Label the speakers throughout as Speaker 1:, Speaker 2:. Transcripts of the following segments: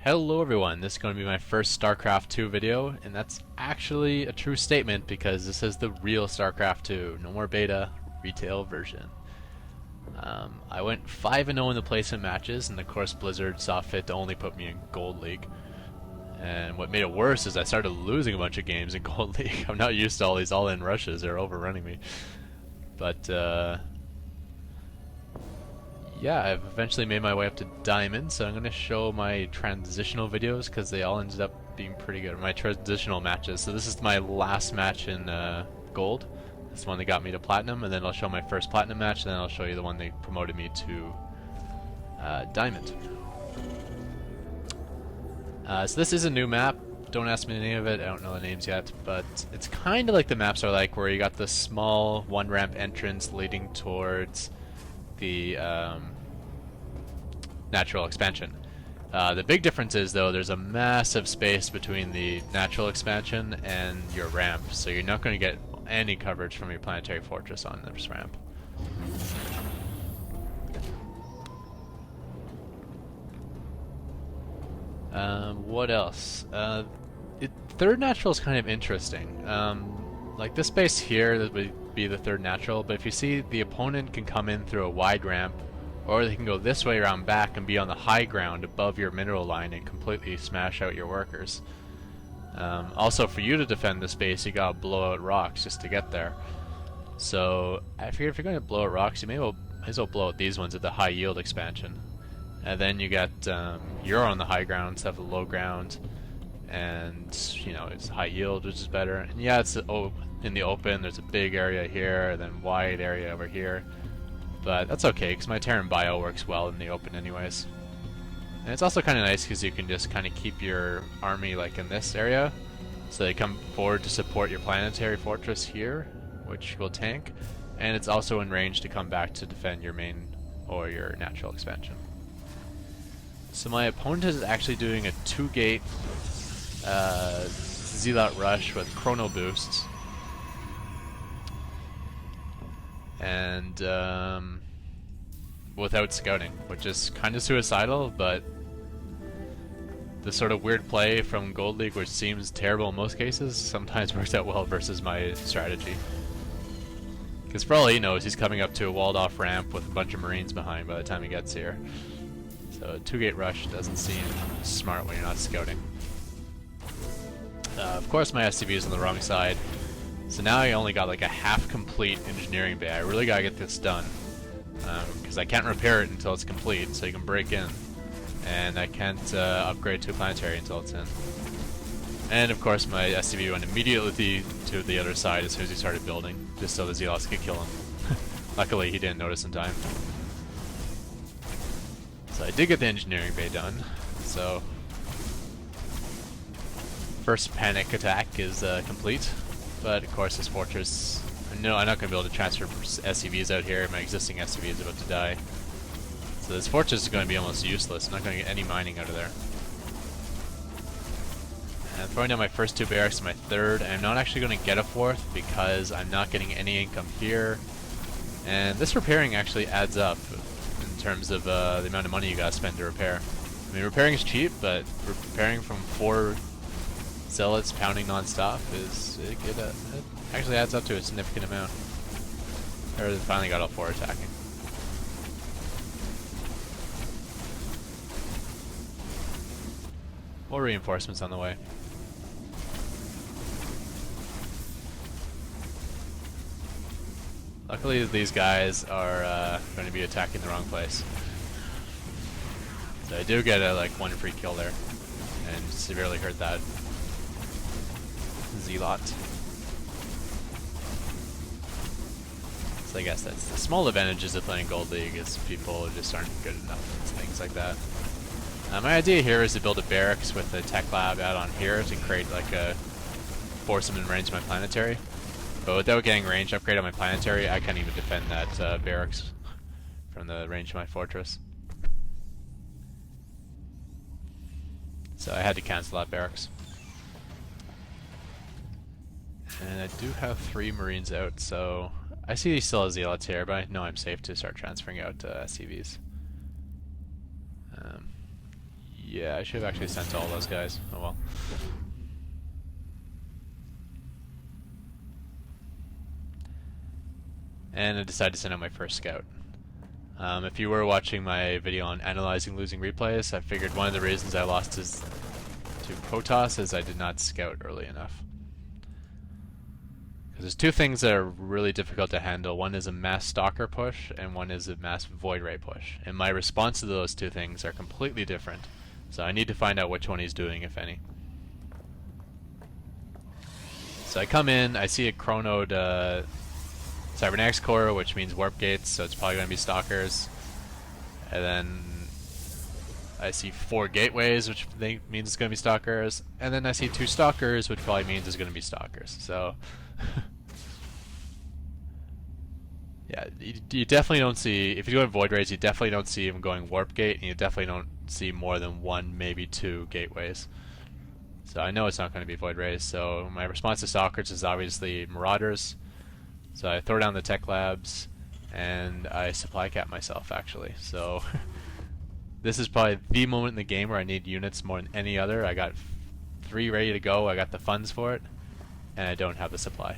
Speaker 1: Hello everyone, this is going to be my first Starcraft 2 video, and that's actually a true statement because this is the real Starcraft 2, no more beta, retail version. I went 5-0 in the placement matches, and of course Blizzard saw fit to only put me in Gold League. And what made it worse is I started losing a bunch of games in Gold League. I'm not used to all these all-in rushes, they're overrunning me. But yeah, I've eventually made my way up to Diamond, so I'm going to show my transitional videos because they all ended up being pretty good. My transitional matches. So this is my last match in Gold. This is the one that got me to Platinum, and then I'll show my first Platinum match, and then I'll show you the one that promoted me to Diamond. So this is a new map. Don't ask me the name of it, I don't know the names yet, but it's kind of like the maps are like, where you got the small one-ramp entrance leading towards the natural expansion. The big difference is, though, there's a massive space between the natural expansion and your ramp, so you're not going to get any coverage from your planetary fortress on this ramp. What else? Third natural is kind of interesting. Like this space here, that would be the third natural, but if you see, the opponent can come in through a wide ramp, or they can go this way around back and be on the high ground above your mineral line and completely smash out your workers. Also, for you to defend the space, you gotta blow out rocks just to get there. So I figure if you're going to blow out rocks, you might as well blow out these ones at the high yield expansion. And then you got you're on the high ground instead of the low ground, and you know, it's high yield, which is better. And yeah, it's in the open. There's a big area here, and then wide area over here. But that's okay, because my Terran Bio works well in the open anyways. And it's also kind of nice because you can just kind of keep your army like in this area, so they come forward to support your planetary fortress here, which will tank, and it's also in range to come back to defend your main or your natural expansion. So my opponent is actually doing a 2-gate Zealot rush with Chrono boosts. And without scouting, which is kind of suicidal, but the sort of weird play from Gold League, which seems terrible in most cases, sometimes works out well versus my strategy. Because for all he knows, he's coming up to a walled off ramp with a bunch of Marines behind by the time he gets here. So a 2-gate rush doesn't seem smart when you're not scouting. Of course my SCV is on the wrong side. So now I only got like a half-complete engineering bay. I really gotta get this done, because I can't repair it until it's complete, so you can break in. And I can't upgrade to a planetary until it's in. And of course my SCV went immediately to the other side as soon as he started building, just so the Zealots could kill him. Luckily he didn't notice in time. So I did get the engineering bay done, so first panic attack is complete. But of course this fortress, no, I'm not going to be able to transfer SCVs out here. My existing SCV is about to die. So this fortress is going to be almost useless. I'm not going to get any mining out of there. And I'm throwing down my first 2 barracks and my third, and I'm not actually going to get a fourth because I'm not getting any income here. And this repairing actually adds up in terms of the amount of money you got to spend to repair. I mean, repairing is cheap, but repairing from 4 Zealots pounding non-stop it actually adds up to a significant amount. Or they finally got all 4 attacking. More reinforcements on the way. Luckily these guys are going to be attacking the wrong place. So I do get a like 1 free kill there, and severely hurt that Zealot. So I guess that's the small advantages of playing Gold League, is people just aren't good enough at things like that. My idea here is to build a barracks with a tech lab out on here to create like a force them in range of my planetary. But without getting range upgrade on my planetary, I can't even defend that barracks from the range of my fortress. So I had to cancel that barracks. And I do have 3 Marines out, so I see he still has Zealots here, but I know I'm safe to start transferring out SCVs. Yeah, I should have actually sent all those guys. Oh well. And I decided to send out my first scout. If you were watching my video on analyzing losing replays, I figured one of the reasons I lost to Protoss is I did not scout early enough. Because there's two things that are really difficult to handle. One is a mass stalker push, and one is a mass void ray push. And my response to those two things are completely different. So I need to find out which one he's doing, if any. So I come in, I see a Chrono'd Cybernetics core, which means warp gates, so it's probably going to be Stalkers. And then I see 4 gateways, which means it's going to be Stalkers. And then I see 2 Stalkers, which probably means it's going to be Stalkers. So, yeah, you definitely don't see, if you go in Void Rays, you definitely don't see him going warp gate, and you definitely don't see more than 1, maybe 2 gateways. So I know it's not going to be Void Rays. So my response to Stalkers is obviously Marauders. So I throw down the tech labs, and I supply cap myself, actually. So this is probably the moment in the game where I need units more than any other. I got 3 ready to go, I got the funds for it, and I don't have the supply.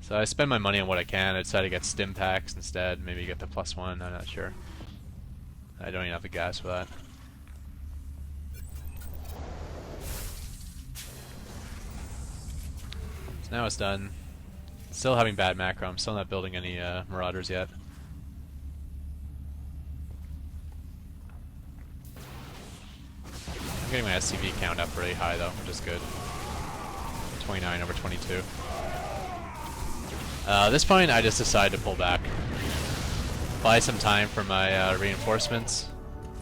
Speaker 1: So I spend my money on what I can. I decided to get stim packs instead, maybe get the +1, I'm not sure. I don't even have the gas for that. Now it's done. Still having bad macro. I'm still not building any Marauders yet. I'm getting my SCV count up really high though, which is good. 29 over 22. At this point I just decided to pull back. Buy some time for my reinforcements,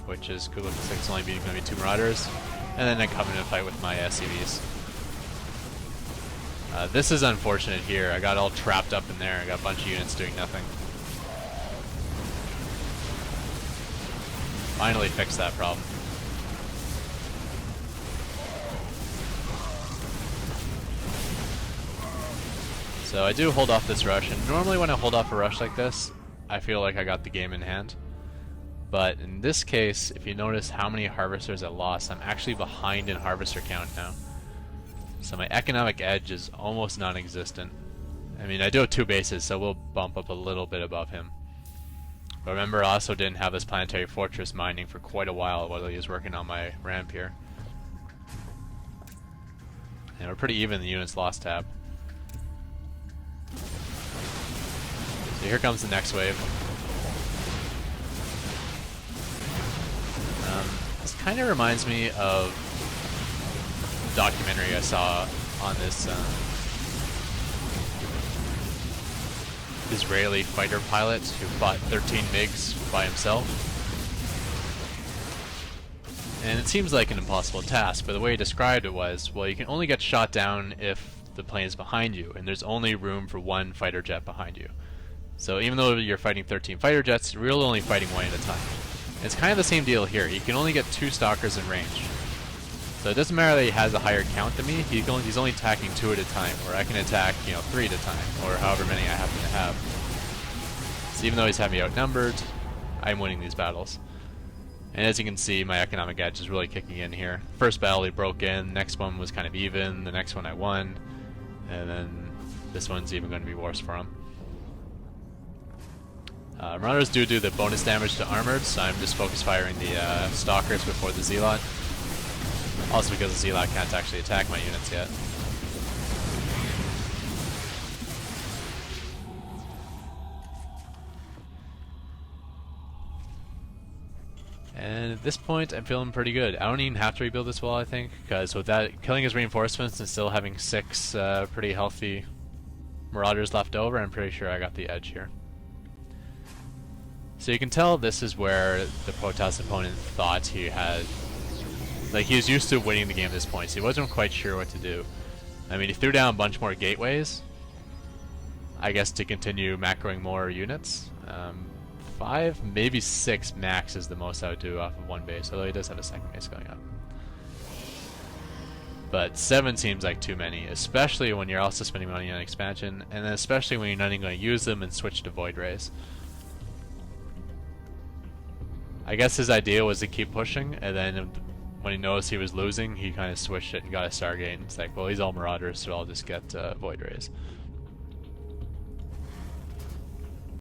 Speaker 1: which is cool looking 6 only going to be 2 Marauders, and then I come in and fight with my SCVs. This is unfortunate here. I got all trapped up in there. I got a bunch of units doing nothing. Finally fixed that problem. So I do hold off this rush, and normally when I hold off a rush like this, I feel like I got the game in hand. But in this case, if you notice how many harvesters I lost, I'm actually behind in harvester count now. So my economic edge is almost non-existent. I mean, I do have 2 bases, so we'll bump up a little bit above him. But remember, I also didn't have this planetary fortress mining for quite a while he was working on my ramp here. And we're pretty even in the units lost tab. So here comes the next wave. This kind of reminds me of documentary I saw on this Israeli fighter pilot who fought 13 MiGs by himself. And it seems like an impossible task, but the way he described it was, well, you can only get shot down if the plane is behind you, and there's only room for 1 fighter jet behind you. So even though you're fighting 13 fighter jets, you're really only fighting 1 at a time. And it's kind of the same deal here. You can only get 2 Stalkers in range. So it doesn't matter that he has a higher count than me, he's only attacking 2 at a time, or I can attack, 3 at a time, or however many I happen to have. So even though he's having me outnumbered, I'm winning these battles. And as you can see, my economic edge is really kicking in here. First battle he broke in, next one was kind of even, the next one I won, and then this one's even going to be worse for him. Runners do the bonus damage to armored, so I'm just focus firing the Stalkers before the Zealot. Also because the Zealot can't actually attack my units yet. And at this point I'm feeling pretty good. I don't even have to rebuild this wall, I think, because with that, killing his reinforcements and still having 6 pretty healthy Marauders left over, I'm pretty sure I got the edge here. So you can tell this is where the Protoss opponent thought he had, like, he was used to winning the game at this point, so he wasn't quite sure what to do. I mean, he threw down a bunch more gateways, I guess, to continue macroing more units. 5, maybe 6 max is the most I would do off of 1 base, although he does have a second base going up. But 7 seems like too many, especially when you're also spending money on expansion, and then especially when you're not even going to use them and switch to Void Rays. I guess his idea was to keep pushing, and then when he noticed he was losing, he kind of switched it and got a Stargate. And it's like, well, he's all Marauders, so I'll just get Void Rays.